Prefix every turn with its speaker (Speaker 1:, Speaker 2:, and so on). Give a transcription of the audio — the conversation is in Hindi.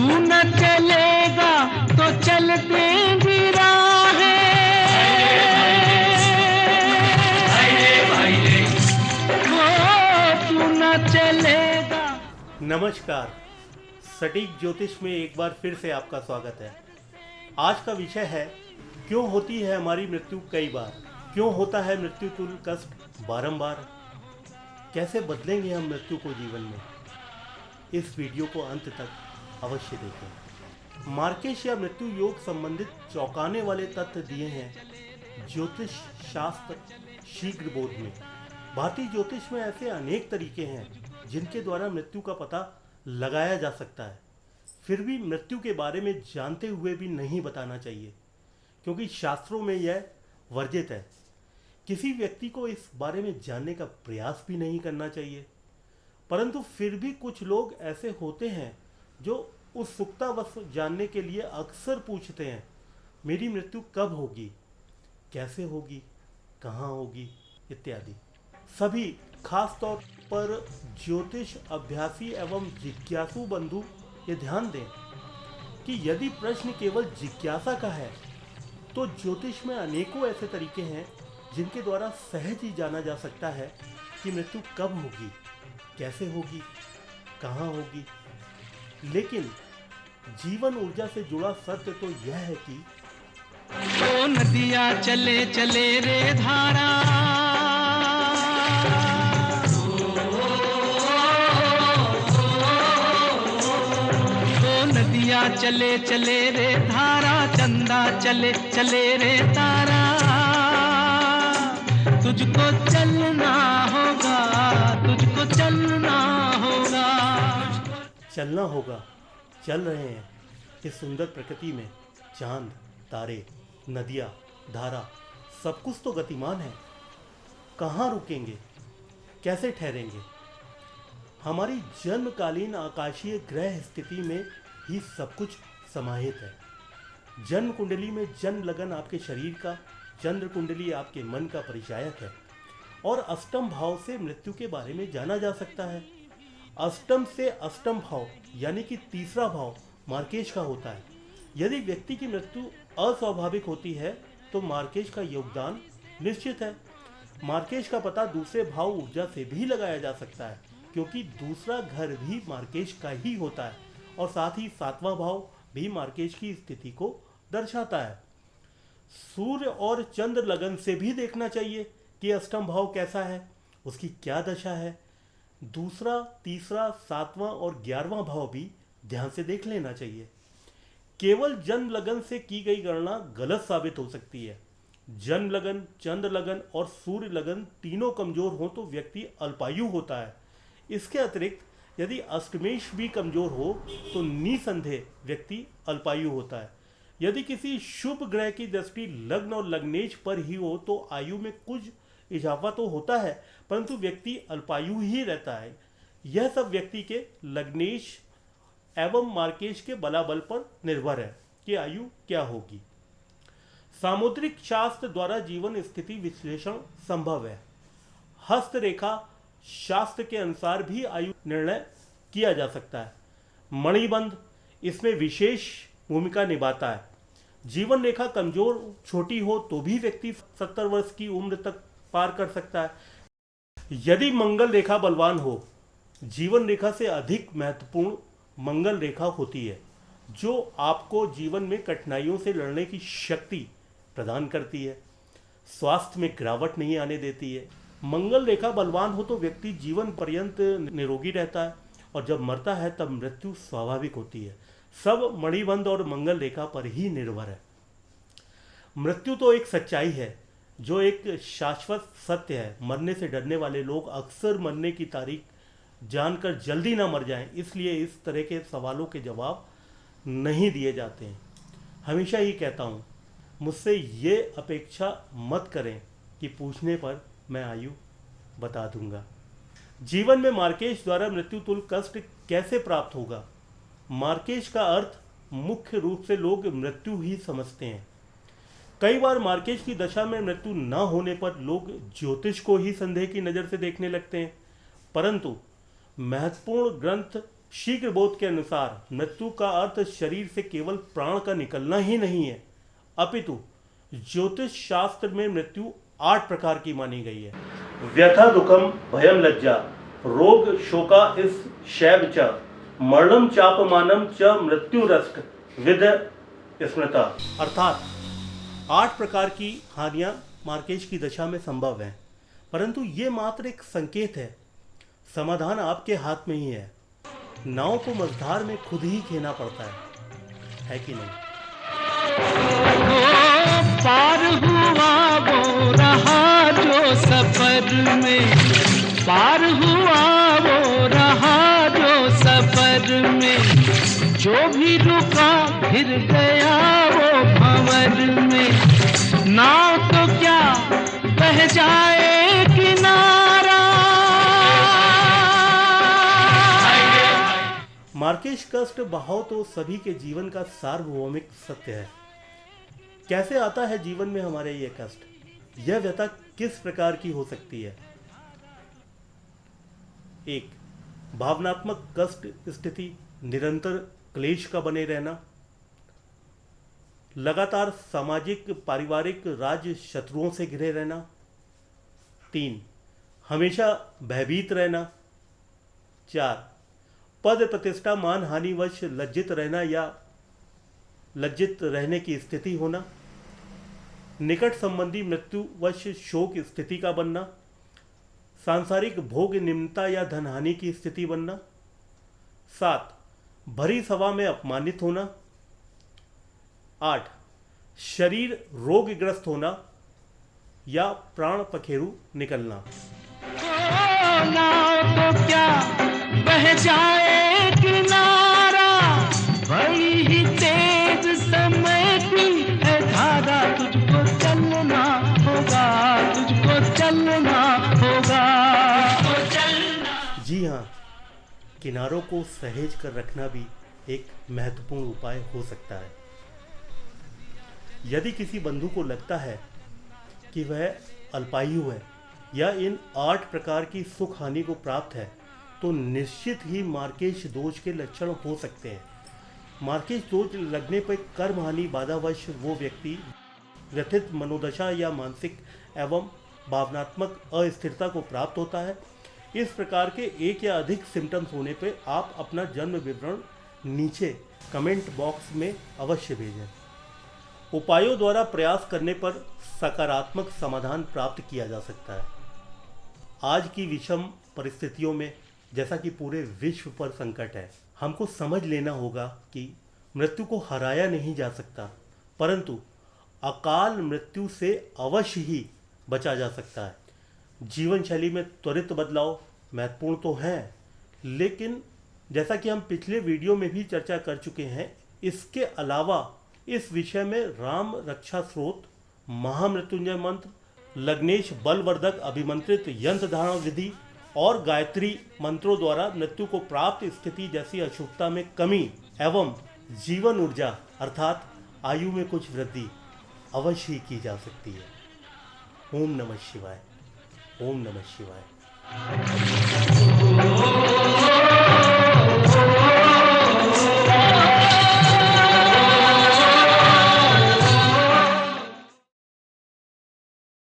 Speaker 1: न चलेगा तो चलते भी तू न चलेगा।
Speaker 2: नमस्कार, सटीक ज्योतिष में एक बार फिर से आपका स्वागत है। आज का विषय है, क्यों होती है हमारी मृत्यु कई बार, क्यों होता है मृत्यु तुल्य कष्ट बारंबार, कैसे बदलेंगे हम मृत्यु को जीवन में। इस वीडियो को अंत तक अवश्य देखें। मार्केश या मृत्यु योग संबंधित चौंकाने वाले तथ्य दिए हैं ज्योतिष शास्त्र शीघ्र बोध में। भारतीय ज्योतिष में ऐसे अनेक तरीके हैं जिनके द्वारा मृत्यु का पता लगाया जा सकता है। फिर भी मृत्यु के बारे में जानते हुए भी नहीं बताना चाहिए, क्योंकि शास्त्रों में यह वर्जित है। किसी व्यक्ति को इस बारे में जानने का प्रयास भी नहीं करना चाहिए। परंतु फिर भी कुछ लोग ऐसे होते हैं जो उत्सुकतावश जानने के लिए अक्सर पूछते हैं, मेरी मृत्यु कब होगी, कैसे होगी, कहाँ होगी इत्यादि। सभी खास तौर पर ज्योतिष अभ्यासी एवं जिज्ञासु बंधु ये ध्यान दें कि यदि प्रश्न केवल जिज्ञासा का है तो ज्योतिष में अनेकों ऐसे तरीके हैं जिनके द्वारा सहज ही जाना जा सकता है कि मृत्यु कब होगी, कैसे होगी, कहाँ होगी। लेकिन जीवन ऊर्जा से जुड़ा सत्य तो यह है कि
Speaker 1: ओ नदियाँ चले चले रे धारा, ओ नदियाँ चले चले रे धारा, चंदा चले चले रे तारा, तुझको चलना होगा, तुझको चलना होगा।
Speaker 2: चलना होगा, चल रहे हैं इस सुंदर प्रकृति में। चांद, तारे, नदियाँ, धारा, सब कुछ तो गतिमान है। कहाँ रुकेंगे, कैसे ठहरेंगे। हमारी जन्मकालीन आकाशीय ग्रह स्थिति में ही सब कुछ समाहित है। जन्म कुंडली में जन्म लगन आपके शरीर का, चंद्र कुंडली आपके मन का परिचायक है और अष्टम भाव से मृत्यु के बारे में जाना जा सकता है। अष्टम से अष्टम भाव यानी कि तीसरा भाव मार्केश का होता है। यदि व्यक्ति की मृत्यु अस्वाभाविक होती है तो मार्केश का योगदान निश्चित है। मार्केश का पता दूसरे भाव ऊर्जा से भी लगाया जा सकता है, क्योंकि दूसरा घर भी मार्केश का ही होता है और साथ ही सातवां भाव भी मार्केश की स्थिति को दर्शाता है। सूर्य और चंद्र लगन से भी देखना चाहिए कि अष्टम भाव कैसा है, उसकी क्या दशा है। दूसरा, तीसरा, सातवां और 11वां भाव भी ध्यान से देख लेना चाहिए। केवल जन्म लगन से की गई गणना गलत साबित हो सकती है। जन्म लगन, चंद्र लगन और सूर्य लगन तीनों कमजोर हो तो व्यक्ति अल्पायु होता है। इसके अतिरिक्त यदि अष्टमेश भी कमजोर हो तो निसंदेह व्यक्ति अल्पायु होता है। यदि किसी शुभ ग्रह की दृष्टि लग्न और लग्नेश पर ही हो तो आयु में कुछ इजाफा तो होता है, परंतु व्यक्ति अल्पायु ही रहता है। यह सब व्यक्ति के लग्नेश एवं मार्केश के बलाबल पर निर्भर है कि आयु क्या होगी। सामुद्रिक शास्त्र द्वारा जीवन स्थिति विश्लेषण संभव है। हस्तरेखा शास्त्र के अनुसार भी आयु निर्णय किया जा सकता है। मणिबंध इसमें विशेष भूमिका निभाता है। जीवन रेखा कमजोर छोटी हो तो भी व्यक्ति 70 वर्ष की उम्र तक पार कर सकता है। यदि मंगल रेखा बलवान हो, जीवन रेखा से अधिक महत्वपूर्ण मंगल रेखा होती है, जो आपको जीवन में कठिनाइयों से लड़ने की शक्ति प्रदान करती है, स्वास्थ्य में गिरावट नहीं आने देती है। मंगल रेखा बलवान हो तो व्यक्ति जीवन पर्यंत निरोगी रहता है और जब मरता है तब मृत्यु स्वाभाविक होती है। सब मणिबंध और मंगल रेखा पर ही निर्भर है। मृत्यु तो एक सच्चाई है, जो एक शाश्वत सत्य है। मरने से डरने वाले लोग अक्सर मरने की तारीख जानकर जल्दी ना मर जाएं, इसलिए इस तरह के सवालों के जवाब नहीं दिए जाते हैं। हमेशा ही कहता हूँ, मुझसे ये अपेक्षा मत करें कि पूछने पर मैं आयु बता दूंगा। जीवन में मार्केश द्वारा मृत्यु तुल्य कष्ट कैसे प्राप्त होगा। मार्केश का अर्थ मुख्य रूप से लोग मृत्यु ही समझते हैं। कई बार मार्केश की दशा में मृत्यु न होने पर लोग ज्योतिष को ही संदेह की नज़र से देखने लगते हैं, परंतु महत्वपूर्ण ग्रंथ शीघ्र बोध के अनुसार मृत्यु का अर्थ शरीर से केवल प्राण का निकलना ही नहीं है, अपितु ज्योतिष शास्त्र में मृत्यु 8 प्रकार की मानी गई है। व्यथा दुखम भयम लज्जा रोग शोका इस शैव च मरणम चापमानम च मृत्युरस्त विद स्मृता। अर्थात 8 प्रकार की हानियां मार्केश की दशा में संभव हैं, परंतु ये मात्र एक संकेत है। समाधान आपके हाथ में ही है। नाव को मझधार में खुद ही खेना पड़ता है कि नहीं?
Speaker 1: पार हुआ वो रहा जो सफर में, पार हुआ वो रहा जो सफर में, जो भी रुका फिर गया वो भंवर में। नाव तो क्या बह जाए किनारा।
Speaker 2: मार्केश कष्ट बहाव तो सभी के जीवन का सार्वभौमिक सत्य है। कैसे आता है जीवन में हमारे ये कष्ट? यह व्यथा किस प्रकार की हो सकती है? 1. भावनात्मक कष्ट स्थिति, निरंतर क्लेश का बने रहना, लगातार सामाजिक पारिवारिक राज्य शत्रुओं से घिरे रहना। 3. हमेशा भयभीत रहना। 4. पद प्रतिष्ठा मान हानिवश लज्जित रहना या लज्जित रहने की स्थिति होना। निकट संबंधी मृत्युवश शोक स्थिति का बनना। सांसारिक भोग निम्नता या धनहानि की स्थिति बनना। 7. भरी सभा में अपमानित होना। 8. शरीर रोगग्रस्त होना या प्राण पखेरु निकलना।
Speaker 1: तो क्या बह जाए किनारा, बड़ी ही तेज समय की है धारा। तुझको चलना होगा, तुझको चलना होगा।
Speaker 2: जी हाँ, किनारों को सहेज कर रखना भी एक महत्वपूर्ण उपाय हो सकता है। यदि किसी बंधु को लगता है कि वह अल्पायु है या इन 8 प्रकार की सुख हानि को प्राप्त है, तो निश्चित ही मार्केश दोष के लक्षण हो सकते हैं। मार्केश दोष लगने पर कर्म हानि बाधावश वो व्यक्ति व्यथित मनोदशा या मानसिक एवं भावनात्मक अस्थिरता को प्राप्त होता है। इस प्रकार के एक या अधिक सिम्टम्स होने पर आप अपना जन्म विवरण नीचे कमेंट बॉक्स में अवश्य भेजें। उपायों द्वारा प्रयास करने पर सकारात्मक समाधान प्राप्त किया जा सकता है। आज की विषम परिस्थितियों में, जैसा कि पूरे विश्व पर संकट है, हमको समझ लेना होगा कि मृत्यु को हराया नहीं जा सकता, परंतु अकाल मृत्यु से अवश्य ही बचा जा सकता है। जीवन शैली में त्वरित बदलाव महत्वपूर्ण तो हैं, लेकिन जैसा कि हम पिछले वीडियो में भी चर्चा कर चुके हैं, इसके अलावा इस विषय में राम रक्षा स्रोत, महामृत्युंजय मंत्र, लग्नेश बलवर्धक अभिमंत्रित यंत्र धारण विधि और गायत्री मंत्रों द्वारा मृत्यु को प्राप्त स्थिति जैसी अशुभता में कमी एवं जीवन ऊर्जा अर्थात आयु में कुछ वृद्धि अवश्य ही की जा सकती है। ओम नमः शिवाय। ओम नमः शिवाय।